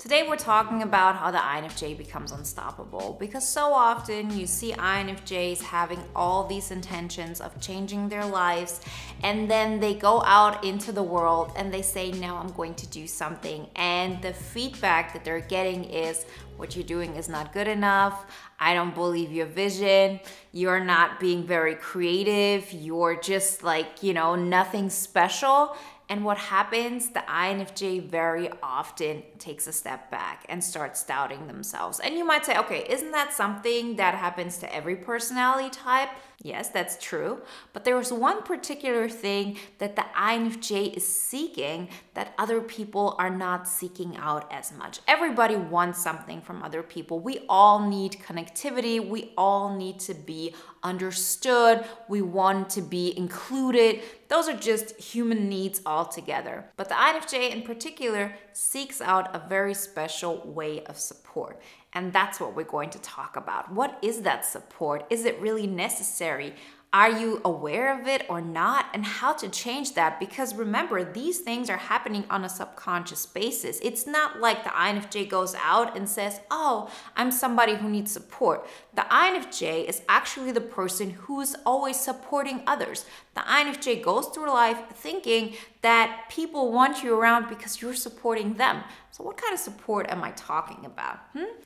Today we're talking about how the INFJ becomes unstoppable, because so often you see INFJs having all these intentions of changing their lives, and then they go out into the world and they say, now I'm going to do something, and the feedback that they're getting is, what you're doing is not good enough, I don't believe your vision, you're not being very creative, you're just like, nothing special. And what happens, the INFJ very often takes a step back and starts doubting themselves. And you might say, okay, isn't that something that happens to every personality type? Yes, that's true. But there was one particular thing that the INFJ is seeking that other people are not seeking out as much. Everybody wants something from other people. We all need connectivity. We all need to be understood. We want to be included. Those are just human needs altogether. But the INFJ in particular seeks out a very special way of support. And that's what we're going to talk about. What is that support? Is it really necessary? Are you aware of it or not? And how to change that? Because remember, these things are happening on a subconscious basis. It's not like the INFJ goes out and says, oh, I'm somebody who needs support. The INFJ is actually the person who's always supporting others. The INFJ goes through life thinking that people want you around because you're supporting them. So what kind of support am I talking about?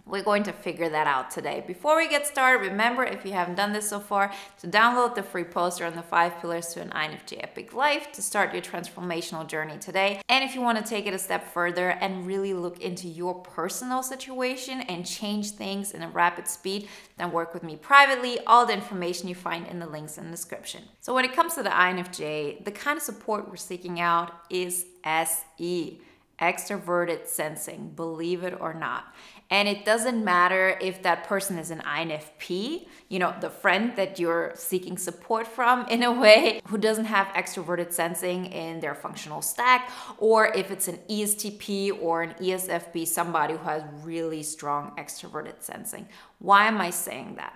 We're going to figure that out today. Before we get started, remember, if you haven't done this so far, to download the free poster on the 5 pillars to an INFJ epic life to start your transformational journey today. And if you want to take it a step further and really look into your personal situation and change things in a rapid speed, then work with me privately. All the information you find in the links in the description. So when it comes to the INFJ, the kind of support we're seeking out is SE. Extroverted sensing, believe it or not. And it doesn't matter if that person is an INFP, the friend that you're seeking support from in a way, who doesn't have extroverted sensing in their functional stack, or if it's an ESTP or an ESFP, somebody who has really strong extroverted sensing. Why am I saying that?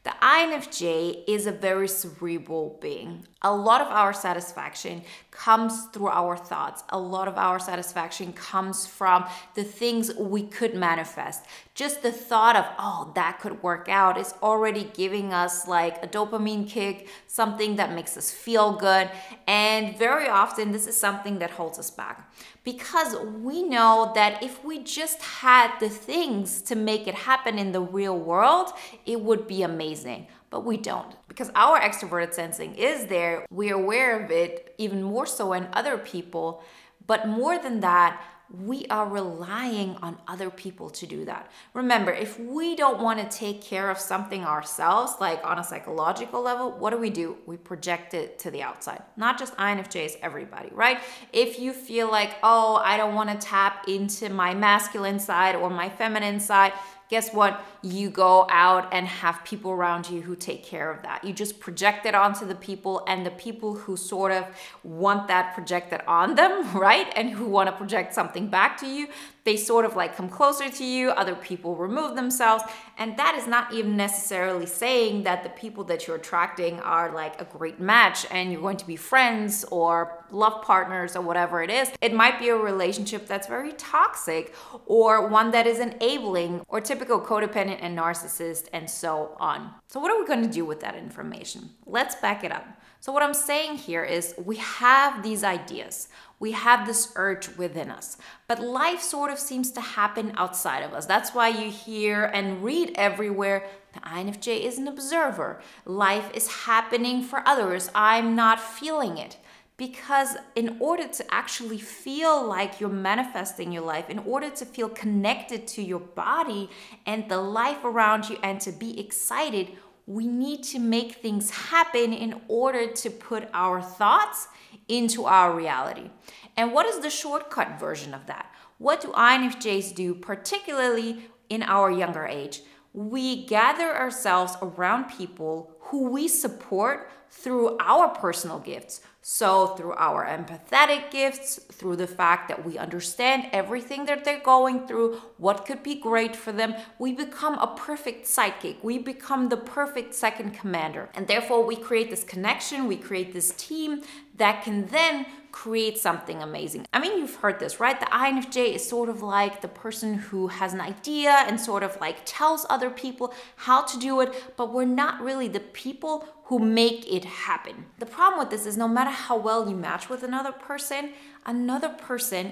The INFJ is a very cerebral being. A lot of our satisfaction comes through our thoughts. A lot of our satisfaction comes from the things we could manifest. Just the thought of, oh, that could work out is already giving us like a dopamine kick, something that makes us feel good. And very often this is something that holds us back, because we know that if we just had the things to make it happen in the real world, it would be amazing. But we don't, because our extroverted sensing is there. We're aware of it even more so in other people. But more than that, we are relying on other people to do that. Remember, if we don't want to take care of something ourselves, like on a psychological level, what do? We project it to the outside. Not just INFJs, everybody, right? If you feel like, oh, I don't want to tap into my masculine side or my feminine side, guess what? You go out and have people around you who take care of that. You just project it onto the people, and the people who sort of want that projected on them, right? And who want to project something back to you, they sort of like come closer to you. Other people remove themselves. And that is not even necessarily saying that the people that you're attracting are like a great match and you're going to be friends or love partners or whatever it is. It might be a relationship that's very toxic, or one that is enabling, or typical codependent and narcissist, and so on. So what are we going to do with that information? Let's back it up. So what I'm saying here is, we have these ideas. We have this urge within us, but life sort of seems to happen outside of us. That's why you hear and read everywhere, the INFJ is an observer. Life is happening for others. I'm not feeling it. Because in order to actually feel like you're manifesting your life, in order to feel connected to your body and the life around you and to be excited, we need to make things happen in order to put our thoughts into our reality. And what is the shortcut version of that? What do INFJs do, particularly in our younger age? We gather ourselves around people who we support through our personal gifts, So through our empathetic gifts, through the fact that we understand everything that they're going through, what could be great for them, we become a perfect sidekick. We become the perfect second commander. And therefore we create this connection, we create this team that can then create something amazing. I mean, you've heard this, right? The INFJ is sort of like the person who has an idea and sort of like tells other people how to do it, but we're not really the people who make it happen. The problem with this is no matter how well you match with another person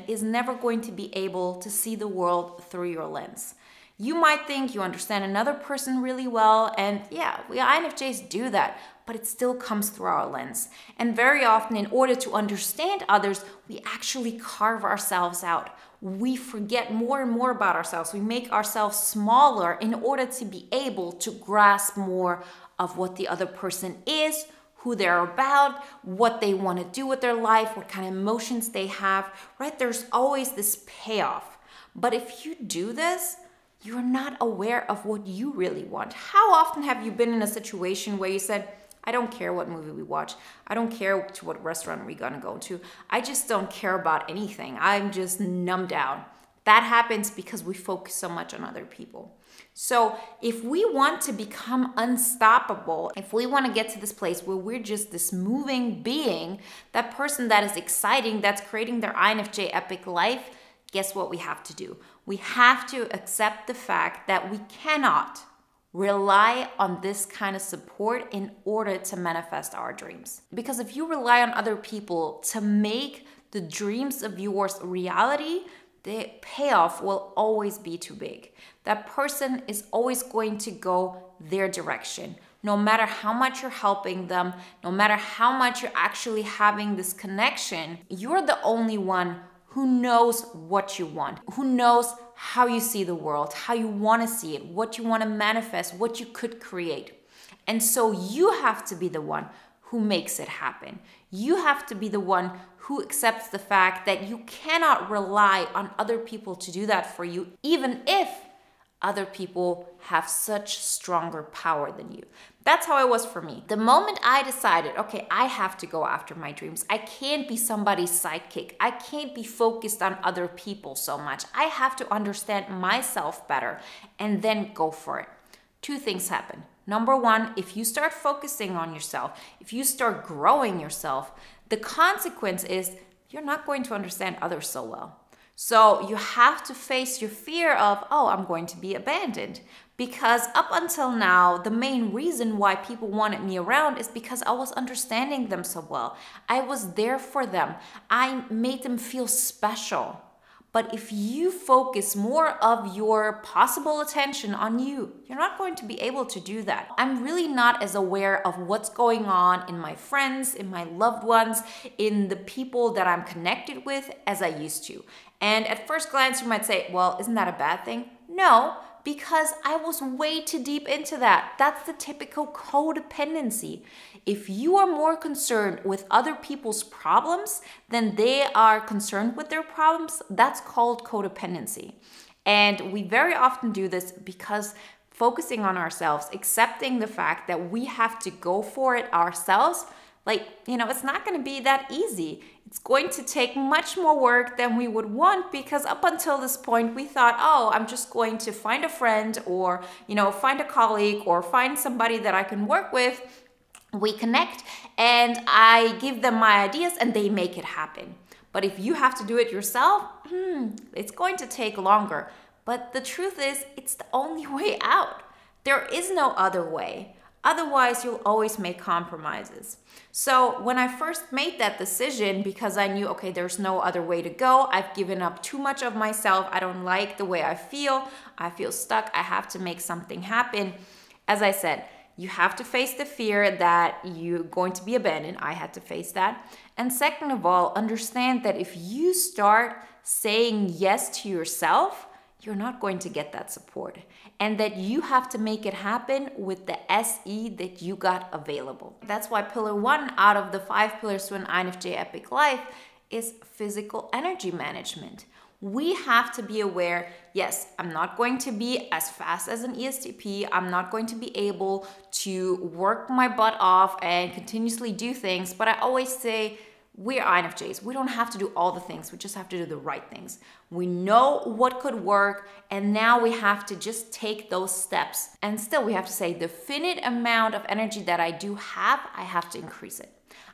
is never going to be able to see the world through your lens. You might think you understand another person really well, and yeah, we INFJs do that, but it still comes through our lens. And very often, in order to understand others, we actually carve ourselves out. We forget more and more about ourselves. We make ourselves smaller in order to be able to grasp more of what the other person is, who they're about, what they want to do with their life, what kind of emotions they have, right? There's always this payoff. But if you do this, you're not aware of what you really want. How often have you been in a situation where you said, I don't care what movie we watch. I don't care to what restaurant we're gonna go to. I just don't care about anything. I'm just numbed out. That happens because we focus so much on other people. So if we want to become unstoppable, if we want to get to this place where we're just this moving being, that person that is exciting, that's creating their INFJ epic life, guess what we have to do? We have to accept the fact that we cannot rely on this kind of support in order to manifest our dreams. Because if you rely on other people to make the dreams of yours a reality, the payoff will always be too big. That person is always going to go their direction. No matter how much you're helping them, no matter how much you're actually having this connection, you're the only one who knows what you want, who knows how you see the world, how you want to see it, what you want to manifest, what you could create. And so you have to be the one who makes it happen. You have to be the one who accepts the fact that you cannot rely on other people to do that for you, even if other people have such stronger power than you. That's how it was for me. The moment I decided, okay, I have to go after my dreams. I can't be somebody's sidekick. I can't be focused on other people so much. I have to understand myself better and then go for it. Two things happen. Number one, if you start focusing on yourself, if you start growing yourself, the consequence is you're not going to understand others so well. So you have to face your fear of, oh, I'm going to be abandoned. Because up until now, the main reason why people wanted me around is because I was understanding them so well. I was there for them. I made them feel special. But if you focus more of your possible attention on you, you're not going to be able to do that. I'm really not as aware of what's going on in my friends, in my loved ones, in the people that I'm connected with as I used to. And at first glance, you might say, well, isn't that a bad thing? No, because I was way too deep into that. That's the typical codependency. If you are more concerned with other people's problems than they are concerned with their problems, that's called codependency. And we very often do this because focusing on ourselves, accepting the fact that we have to go for it ourselves, it's not going to be that easy. It's going to take much more work than we would want because up until this point, we thought, oh, I'm just going to find a friend or, find a colleague or find somebody that I can work with. We connect and I give them my ideas and they make it happen. But if you have to do it yourself, it's going to take longer. But the truth is, it's the only way out. There is no other way. Otherwise, you'll always make compromises. So when I first made that decision, because I knew, okay, there's no other way to go. I've given up too much of myself. I don't like the way I feel. I feel stuck. I have to make something happen. As I said, you have to face the fear that you're going to be abandoned. I had to face that. And second of all, understand that if you start saying yes to yourself, you're not going to get that support. And that you have to make it happen with the SE that you got available. That's why pillar 1 out of the 5 pillars to an INFJ epic life is physical energy management. We have to be aware, yes, I'm not going to be as fast as an ESTP. I'm not going to be able to work my butt off and continuously do things, but I always say, we're INFJs. We don't have to do all the things. We just have to do the right things. We know what could work, and now we have to just take those steps. And still, we have to say the finite amount of energy that I do have, I have to increase it.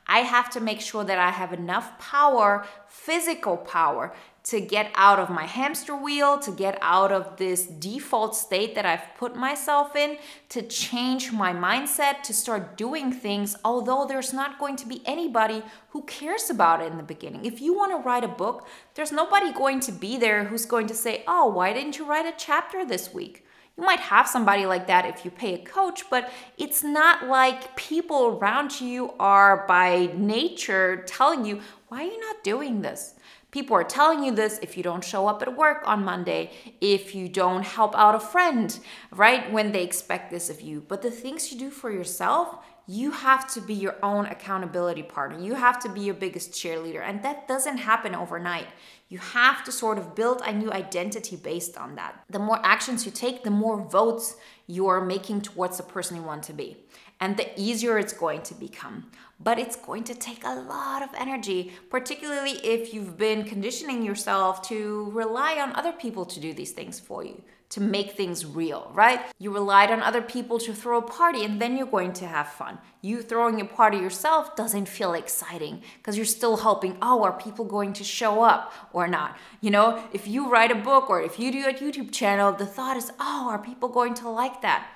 I have to make sure that I have enough power, physical power, to get out of my hamster wheel, to get out of this default state that I've put myself in, to change my mindset, to start doing things, although there's not going to be anybody who cares about it in the beginning. If you want to write a book, there's nobody going to be there who's going to say, oh, why didn't you write a chapter this week? You might have somebody like that if you pay a coach, but it's not like people around you are by nature telling you, why are you not doing this? People are telling you this if you don't show up at work on Monday, if you don't help out a friend, right? When they expect this of you. But the things you do for yourself, you have to be your own accountability partner. You have to be your biggest cheerleader. And that doesn't happen overnight. You have to sort of build a new identity based on that. The more actions you take, the more votes you are making towards the person you want to be. And the easier it's going to become. But it's going to take a lot of energy, particularly if you've been conditioning yourself to rely on other people to do these things for you, to make things real, right? You relied on other people to throw a party and then you're going to have fun. You throwing a party yourself doesn't feel exciting because you're still hoping, oh, are people going to show up or not? You know, if you write a book or if you do a YouTube channel, the thought is, oh, are people going to like that?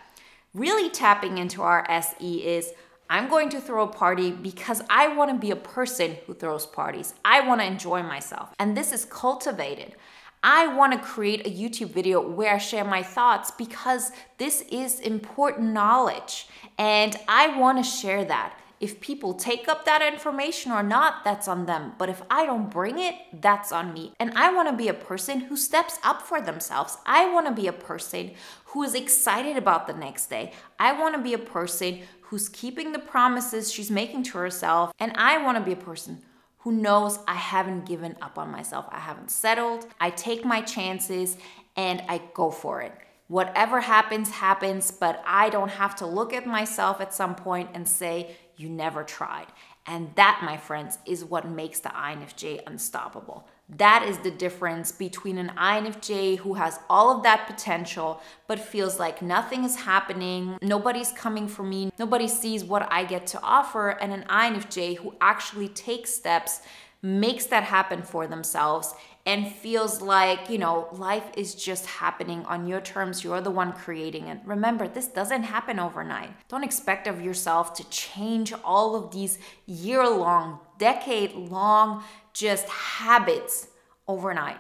Really tapping into our SE is, I'm going to throw a party because I want to be a person who throws parties. I want to enjoy myself. And this is cultivated. I want to create a YouTube video where I share my thoughts because this is important knowledge and I want to share that. If people take up that information or not, that's on them. But if I don't bring it, that's on me. And I want to be a person who steps up for themselves. I want to be a person who is excited about the next day. I want to be a person who's keeping the promises she's making to herself. And I want to be a person who knows I haven't given up on myself. I haven't settled. I take my chances and I go for it. Whatever happens, happens, but I don't have to look at myself at some point and say, you never tried. And that, my friends, is what makes the INFJ unstoppable. That is the difference between an INFJ who has all of that potential, but feels like nothing is happening, nobody's coming for me, nobody sees what I get to offer, and an INFJ who actually takes steps, makes that happen for themselves, and feels like, you know, life is just happening on your terms. You're the one creating it. Remember, this doesn't happen overnight. Don't expect of yourself to change all of these year-long, decade-long just habits overnight.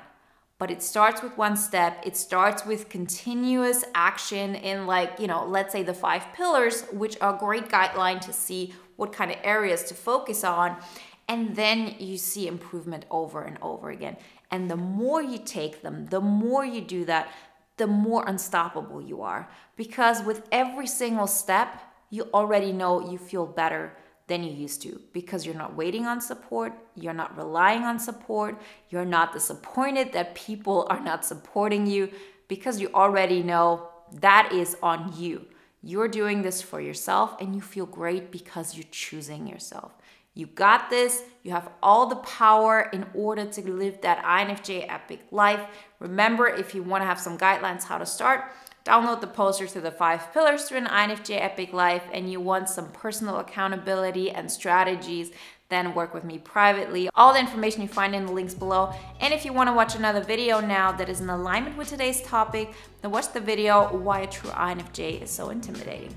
But it starts with one step. It starts with continuous action in, like, you know, let's say the 5 pillars, which are a great guideline to see what kind of areas to focus on. And then you see improvement over and over again. And the more you take them, the more you do that, the more unstoppable you are. Because with every single step, you already know you feel better than you used to. Because you're not waiting on support, you're not relying on support, you're not disappointed that people are not supporting you, because you already know that is on you. You're doing this for yourself and you feel great because you're choosing yourself. You got this. You have all the power in order to live that INFJ epic life. Remember, if you want to have some guidelines how to start, download the poster to the 5 pillars to an INFJ epic life, and you want some personal accountability and strategies, then work with me privately. All the information you find in the links below. And if you want to watch another video now that is in alignment with today's topic, then watch the video Why a True INFJ is So Intimidating.